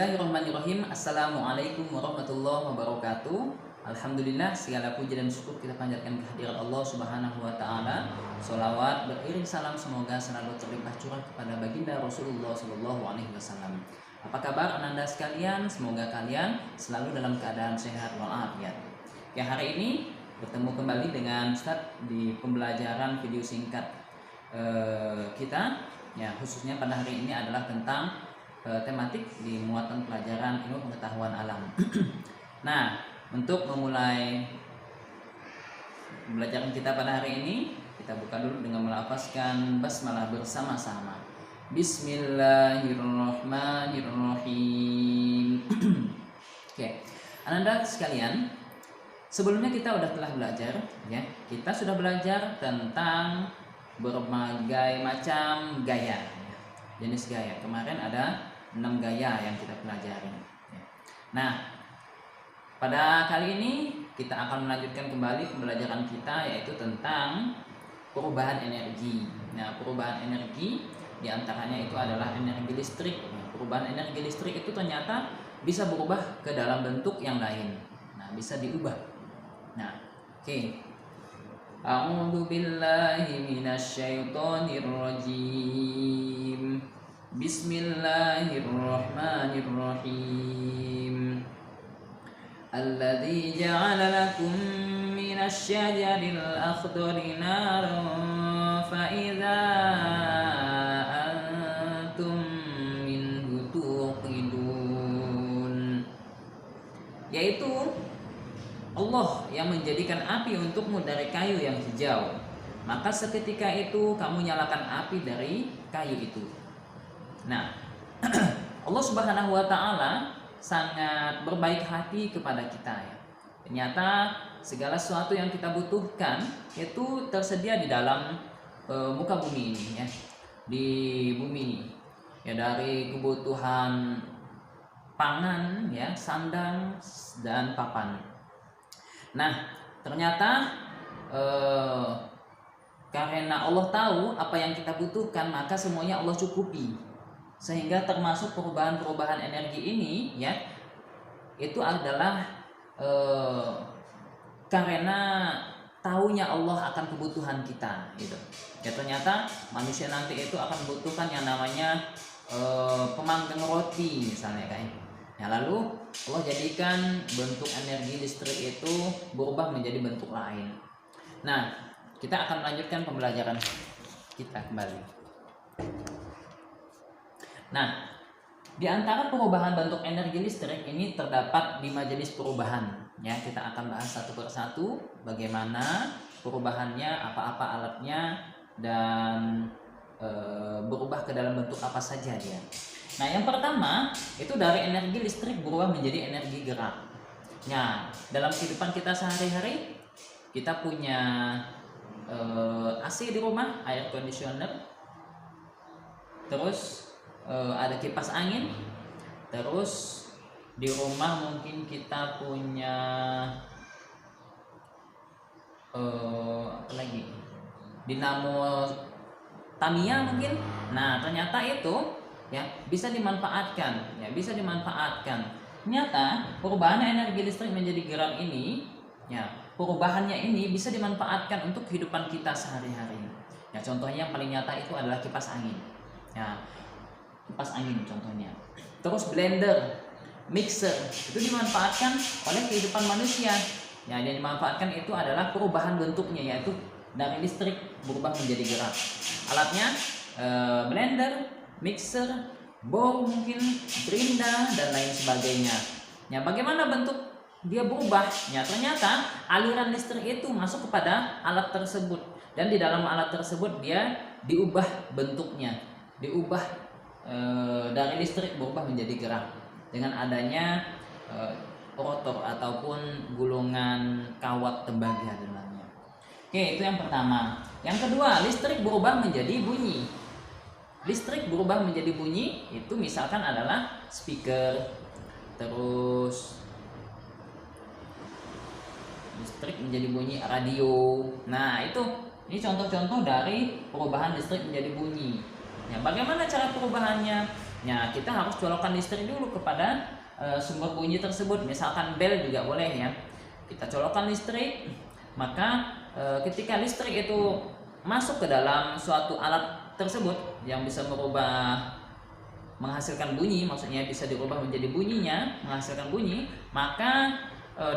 Bismillahirrahmanirrahim. Assalamualaikum warahmatullahi wabarakatuh. Alhamdulillah, segala puji dan syukur kita panjatkan kehadirat Allah Subhanahu wa taala. Sholawat beriring salam semoga selalu terlimpah curah kepada baginda Rasulullah sallallahu alaihi wasallam. Apa kabar Ananda sekalian? Semoga kalian selalu dalam keadaan sehat walafiat. Ya, hari ini bertemu kembali dengan Ustadz di pembelajaran video singkat kita. Ya, khususnya pada hari ini adalah tentang tematik di muatan pelajaran ilmu pengetahuan alam. Nah, untuk memulai pembelajaran kita pada hari ini, kita buka dulu dengan melafazkan basmalah bersama-sama. Bismillahirrahmanirrahim. Oke, Ananda sekalian, sebelumnya kita telah belajar, ya, kita sudah belajar tentang berbagai macam gaya, jenis gaya. Kemarin ada 6 gaya yang kita pelajari. Nah, pada kali ini kita akan melanjutkan kembali pembelajaran kita, yaitu tentang perubahan energi. Nah, perubahan energi diantaranya itu adalah energi listrik. Nah, perubahan energi listrik itu ternyata bisa berubah ke dalam bentuk yang lain. Nah, bisa diubah. Nah, oke. A'udzu billahi minasyaitonir rajim. Bismillahirrahmanirrahim. Alladzi ja'ala lakum minasy-syajaril akhdari naran fa idza antum minhu tuqidun. Yaitu Allah yang menjadikan api untukmu dari kayu yang hijau, maka seketika itu kamu nyalakan api dari kayu itu. Nah, Allah Subhanahu wa taala sangat berbaik hati kepada kita, ya. Ternyata segala sesuatu yang kita butuhkan itu tersedia di dalam muka bumi ini, ya. Di bumi ini. Ya, dari kebutuhan pangan, ya, sandang dan papan. Nah, ternyata karena Allah tahu apa yang kita butuhkan, maka semuanya Allah cukupi. Sehingga termasuk perubahan-perubahan energi ini, ya, itu adalah karena tahunya Allah akan kebutuhan kita, gitu. Ya, ternyata manusia nanti itu akan membutuhkan yang namanya pemanggang roti misalnya, kayak. Ya, lalu Allah jadikan bentuk energi listrik itu berubah menjadi bentuk lain. Nah, kita akan melanjutkan pembelajaran kita kembali. Nah, di antara perubahan bentuk energi listrik ini terdapat 5 jenis perubahan. Ya, kita akan bahas satu persatu bagaimana perubahannya, apa-apa alatnya, dan berubah ke dalam bentuk apa saja dia. Nah, yang pertama itu dari energi listrik berubah menjadi energi gerak. Nah, dalam kehidupan kita sehari-hari kita punya AC di rumah, air conditioner, terus ada kipas angin, terus di rumah mungkin kita punya apa lagi, dinamo Tamiya mungkin. Nah, ternyata itu, ya, bisa dimanfaatkan, ya, bisa dimanfaatkan. Ternyata perubahan energi listrik menjadi gerak ini, ya, perubahannya ini bisa dimanfaatkan untuk kehidupan kita sehari-hari. Ya, contohnya yang paling nyata itu adalah kipas angin. Ya, kipas angin contohnya. Terus blender, mixer, itu dimanfaatkan oleh kehidupan manusia. Ya, yang dimanfaatkan itu adalah perubahan bentuknya, yaitu dari listrik berubah menjadi gerak. Alatnya blender, mixer, bowl mungkin, gerinda, dan lain sebagainya. Ya, bagaimana bentuk dia berubah? Ya, ternyata aliran listrik itu masuk kepada alat tersebut, dan di dalam alat tersebut dia diubah bentuknya, diubah dari listrik berubah menjadi gerak dengan adanya rotor ataupun gulungan kawat tembaga dalamnya. Oke, itu yang pertama. Yang kedua, listrik berubah menjadi bunyi. Listrik berubah menjadi bunyi itu misalkan adalah speaker, terus listrik menjadi bunyi radio. Nah, ini contoh-contoh dari perubahan listrik menjadi bunyi. Ya, bagaimana cara perubahannya? Ya, kita harus colokkan listrik dulu kepada sumber bunyi tersebut. Misalkan bel juga boleh ya. Kita colokkan listrik, maka ketika listrik itu masuk ke dalam suatu alat tersebut yang bisa menghasilkan bunyi, maksudnya bisa dirubah menjadi bunyinya, menghasilkan bunyi, maka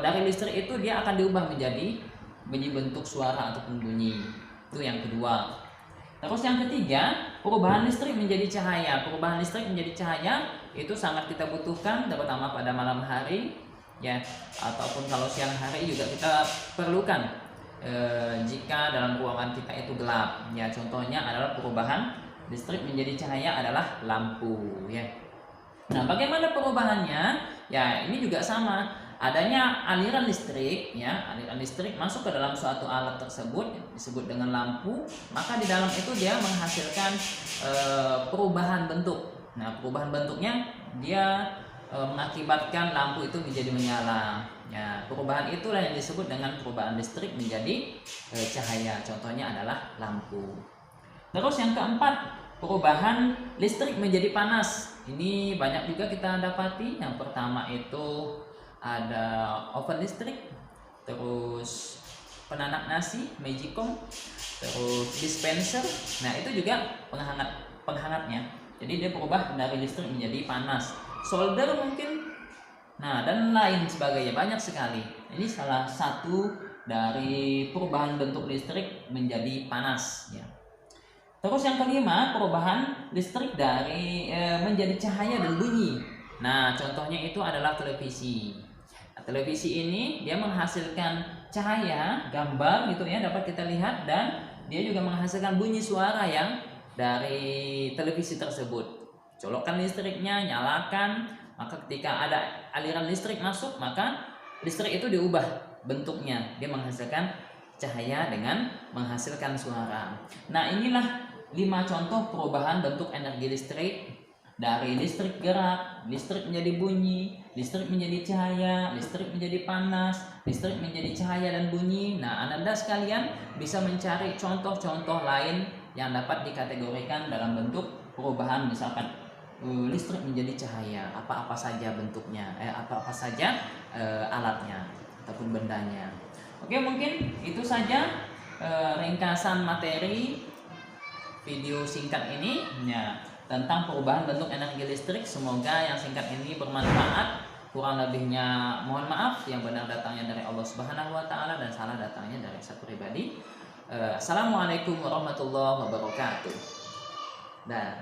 dari listrik itu dia akan diubah menjadi bunyi bentuk suara ataupun bunyi. Itu yang kedua. Terus yang ketiga, perubahan listrik menjadi cahaya. Perubahan listrik menjadi cahaya itu sangat kita butuhkan, terutama pada malam hari, ya, ataupun kalau siang hari juga kita perlukan jika dalam ruangan kita itu gelap. Ya, contohnya adalah perubahan listrik menjadi cahaya adalah lampu, ya. Nah, bagaimana perubahannya? Ya, ini juga sama. Adanya aliran listrik, ya, aliran listrik masuk ke dalam suatu alat tersebut disebut dengan lampu, maka di dalam itu dia menghasilkan perubahan bentuk. Nah, perubahan bentuknya dia mengakibatkan lampu itu menjadi menyala. Ya, perubahan itulah yang disebut dengan perubahan listrik menjadi cahaya. Contohnya adalah lampu. Terus yang keempat, perubahan listrik menjadi panas. Ini banyak juga kita dapati. Yang pertama itu ada oven listrik, terus penanak nasi, magicom, terus dispenser. Nah, itu juga penghangatnya. Jadi dia berubah dari listrik menjadi panas. Solder mungkin. Nah, dan lain sebagainya, banyak sekali. Ini salah satu dari perubahan bentuk listrik menjadi panas, ya. Terus yang kelima, perubahan listrik dari menjadi cahaya dan bunyi. Nah, contohnya itu adalah televisi. Nah, televisi ini dia menghasilkan cahaya, gambar gitu ya, dapat kita lihat, dan dia juga menghasilkan bunyi suara yang dari televisi tersebut. Colokkan listriknya, nyalakan, maka ketika ada aliran listrik masuk, maka listrik itu diubah bentuknya. Dia menghasilkan cahaya dengan menghasilkan suara. Nah, inilah 5 contoh perubahan bentuk energi listrik, dari listrik gerak, listrik menjadi bunyi, listrik menjadi cahaya, listrik menjadi panas, listrik menjadi cahaya dan bunyi. Nah, Anda sekalian bisa mencari contoh-contoh lain yang dapat dikategorikan dalam bentuk perubahan, misalkan listrik menjadi cahaya, apa-apa saja bentuknya, apa-apa saja alatnya ataupun bendanya. Oke, mungkin itu saja ringkasan materi video singkat ini, ya, tentang perubahan bentuk energi listrik. Semoga yang singkat ini bermanfaat. Kurang lebihnya mohon maaf. Yang benar datangnya dari Allah Subhanahu wa taala dan salah datangnya dari saya pribadi. Assalamualaikum warahmatullahi wabarakatuh. Dan